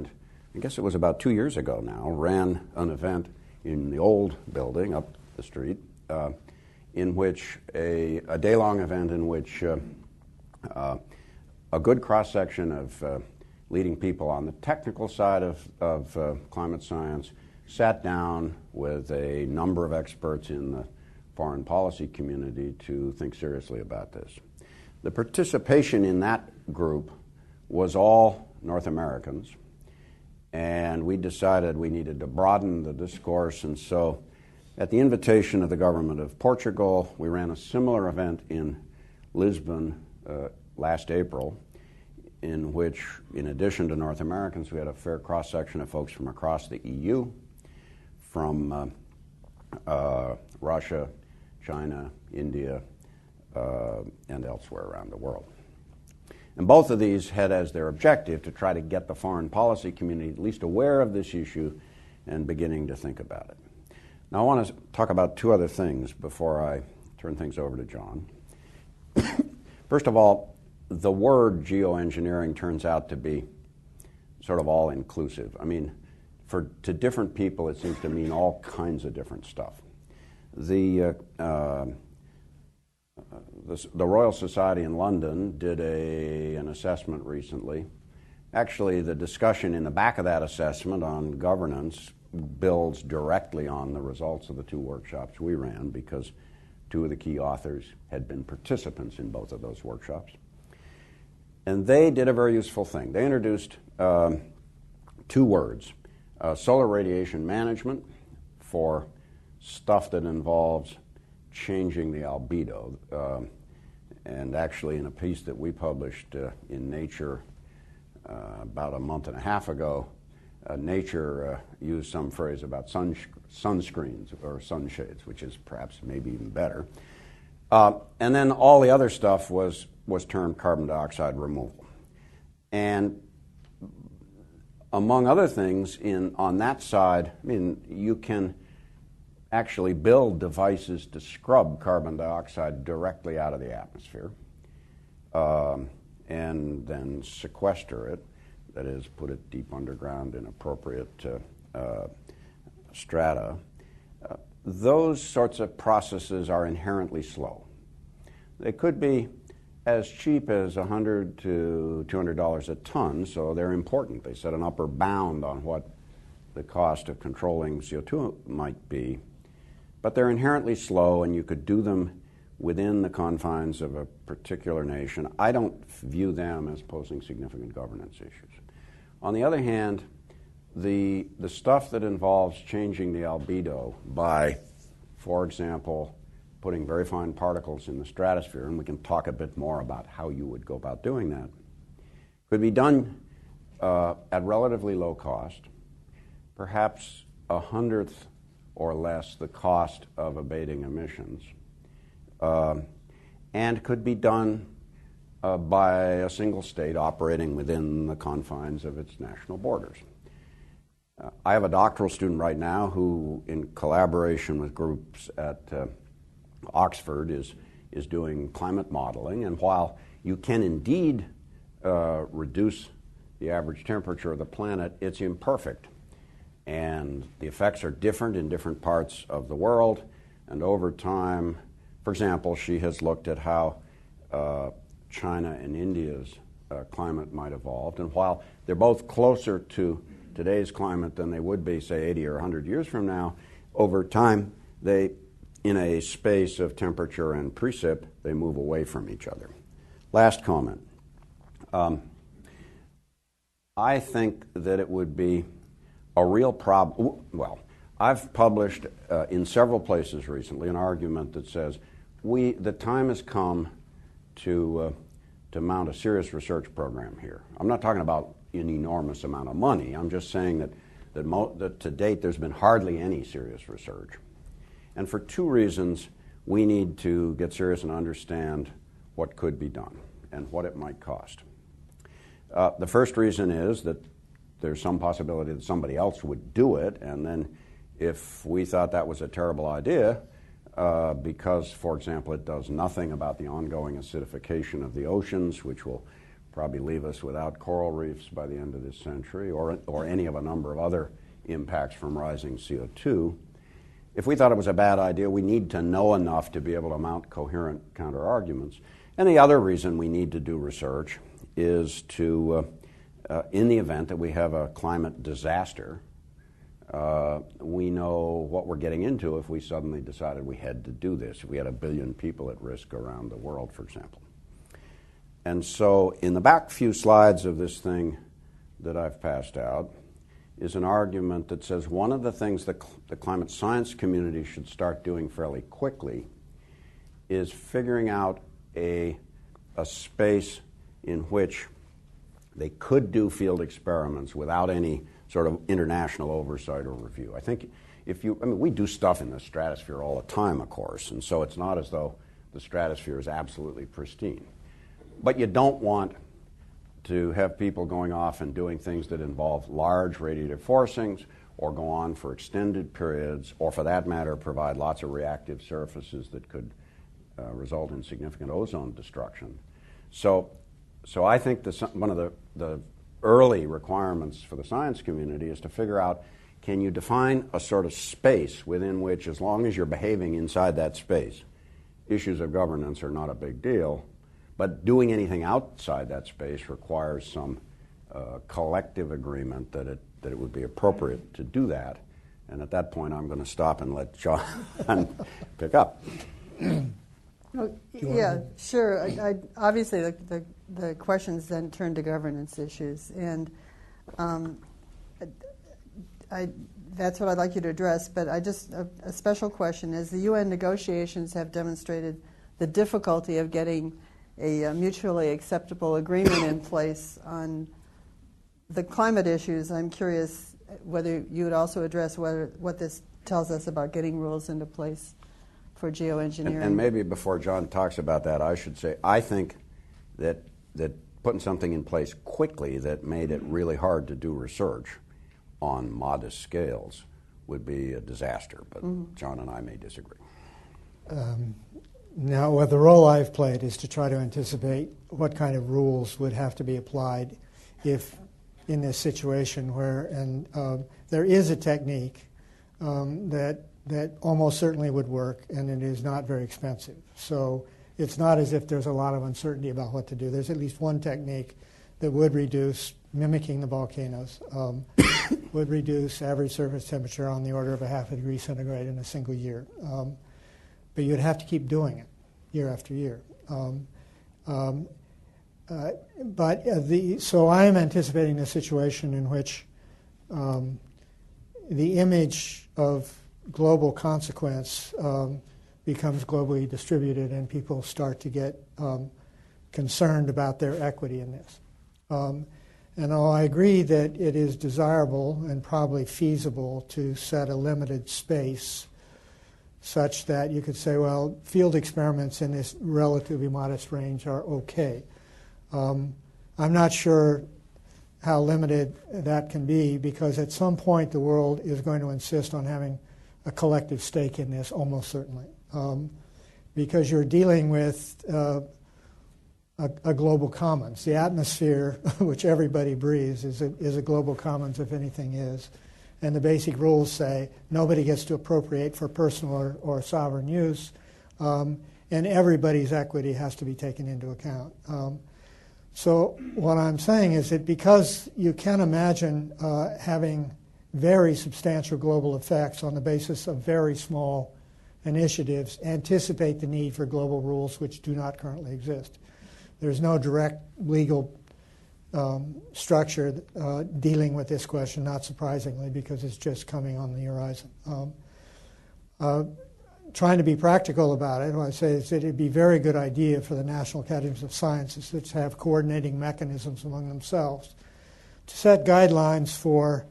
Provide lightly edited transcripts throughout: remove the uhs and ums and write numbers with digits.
I guess it was about 2 years ago now, ran an event in the old building up the street, in which a day-long event in which a good cross-section of leading people on the technical side of climate science sat down with a number of experts in the foreign policy community to think seriously about this. The participation in that group was all North Americans, and we decided we needed to broaden the discourse, and so at the invitation of the government of Portugal, we ran a similar event in Lisbon last April, in which, in addition to North Americans, we had a fair cross-section of folks from across the EU, from Russia, China, India, and elsewhere around the world. And both of these had as their objective to try to get the foreign policy community at least aware of this issue and beginning to think about it. Now I want to talk about two other things before I turn things over to John. First of all, the word geoengineering turns out to be sort of all-inclusive. I mean, to different people, it seems to mean all kinds of different stuff. The Royal Society in London did an assessment recently. Actually, the discussion in the back of that assessment on governance builds directly on the results of the two workshops we ran, because two of the key authors had been participants in both of those workshops. And they did a very useful thing. They introduced two words: solar radiation management for stuff that involves changing the albedo. And actually, in a piece that we published in Nature about a month and a half ago, Nature used some phrase about sunscreens or sunshades, which is perhaps maybe even better. And then all the other stuff was termed carbon dioxide removal. And among other things, on that side, I mean, you can actually build devices to scrub carbon dioxide directly out of the atmosphere and then sequester it, that is, put it deep underground in appropriate strata. Those sorts of processes are inherently slow. They could be as cheap as $100 to $200 a ton, so they're important. They set an upper bound on what the cost of controlling CO2 might be. But they're inherently slow, and you could do them within the confines of a particular nation. I don't view them as posing significant governance issues. On the other hand, the stuff that involves changing the albedo by, for example, putting very fine particles in the stratosphere, and we can talk a bit more about how you would go about doing that, could be done at relatively low cost, perhaps 1/100th or less the cost of abating emissions, and could be done by a single state operating within the confines of its national borders. I have a doctoral student right now who, in collaboration with groups at Oxford, is doing climate modeling, and while you can indeed reduce the average temperature of the planet, it's imperfect. And the effects are different in different parts of the world, and over time, for example, she has looked at how China and India's climate might evolve, and while they're both closer to today's climate than they would be, say, 80 or 100 years from now, over time, they, in a space of temperature and precip, they move away from each other. Last comment. I think that it would be a real problem. Well, I've published in several places recently an argument that says the time has come to mount a serious research program here. I'm not talking about an enormous amount of money. I'm just saying that to date there's been hardly any serious research. And for two reasons, we need to get serious and understand what could be done and what it might cost. The first reason is that there's some possibility that somebody else would do it, and then if we thought that was a terrible idea, because, for example, it does nothing about the ongoing acidification of the oceans, which will probably leave us without coral reefs by the end of this century, or any of a number of other impacts from rising CO2. If we thought it was a bad idea, we need to know enough to be able to mount coherent counter-arguments. And the other reason we need to do research is to, in the event that we have a climate disaster, we know what we're getting into if we suddenly decided we had to do this, if we had 1 billion people at risk around the world, for example. And so in the back few slides of this thing that I've passed out is an argument that says one of the things the climate science community should start doing fairly quickly is figuring out a space in which they could do field experiments without any sort of international oversight or review. I think we do stuff in the stratosphere all the time, of course, and so it's not as though the stratosphere is absolutely pristine. But you don't want to have people going off and doing things that involve large radiative forcings or go on for extended periods, or for that matter, provide lots of reactive surfaces that could result in significant ozone destruction. So I think one of the early requirements for the science community is to figure out, can you define a sort of space within which, as long as you're behaving inside that space, issues of governance are not a big deal, but doing anything outside that space requires some collective agreement that it would be appropriate to do that. And at that point, I'm going to stop and let John pick up. Yeah, sure. Obviously, the questions then turn to governance issues, and that's what I'd like you to address. But a special question is: the UN negotiations have demonstrated the difficulty of getting a mutually acceptable agreement in place on the climate issues. I'm curious whether you would also address what this tells us about getting rules into place for geoengineering. And maybe before John talks about that, I should say, I think that putting something in place quickly that made it really hard to do research on modest scales would be a disaster. But John and I may disagree. Now, the role I've played is to try to anticipate what kind of rules would have to be applied if in this situation where, there is a technique that almost certainly would work, and it is not very expensive. So it's not as if there's a lot of uncertainty about what to do. There's at least one technique that would reduce, mimicking the volcanoes, would reduce average surface temperature on the order of 0.5 degree centigrade in a single year. But you'd have to keep doing it year after year. So I am anticipating a situation in which the image of global consequence becomes globally distributed, and people start to get concerned about their equity in this. And although I agree that it is desirable and probably feasible to set a limited space such that you could say, well, field experiments in this relatively modest range are okay. I'm not sure how limited that can be, because at some point the world is going to insist on having a collective stake in this, almost certainly, because you're dealing with a global commons. The atmosphere, which everybody breathes, is a global commons, if anything is. And the basic rules say nobody gets to appropriate for personal or sovereign use, and everybody's equity has to be taken into account. So what I'm saying is that because you can imagine having very substantial global effects on the basis of very small initiatives, anticipate the need for global rules which do not currently exist. There's no direct legal structure dealing with this question, not surprisingly, because it's just coming on the horizon. Trying to be practical about it, what I say is that it'd be a very good idea for the National Academies of Sciences to have coordinating mechanisms among themselves to set guidelines for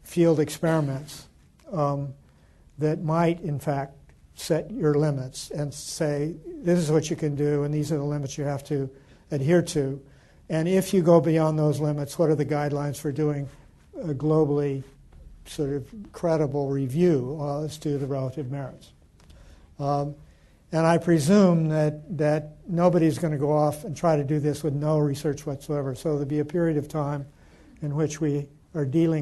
field experiments that might, in fact, set your limits and say, this is what you can do, and these are the limits you have to adhere to. And if you go beyond those limits, what are the guidelines for doing a globally sort of credible review as to the relative merits? And And I presume that nobody's going to go off and try to do this with no research whatsoever. So there'll be a period of time in which we are dealing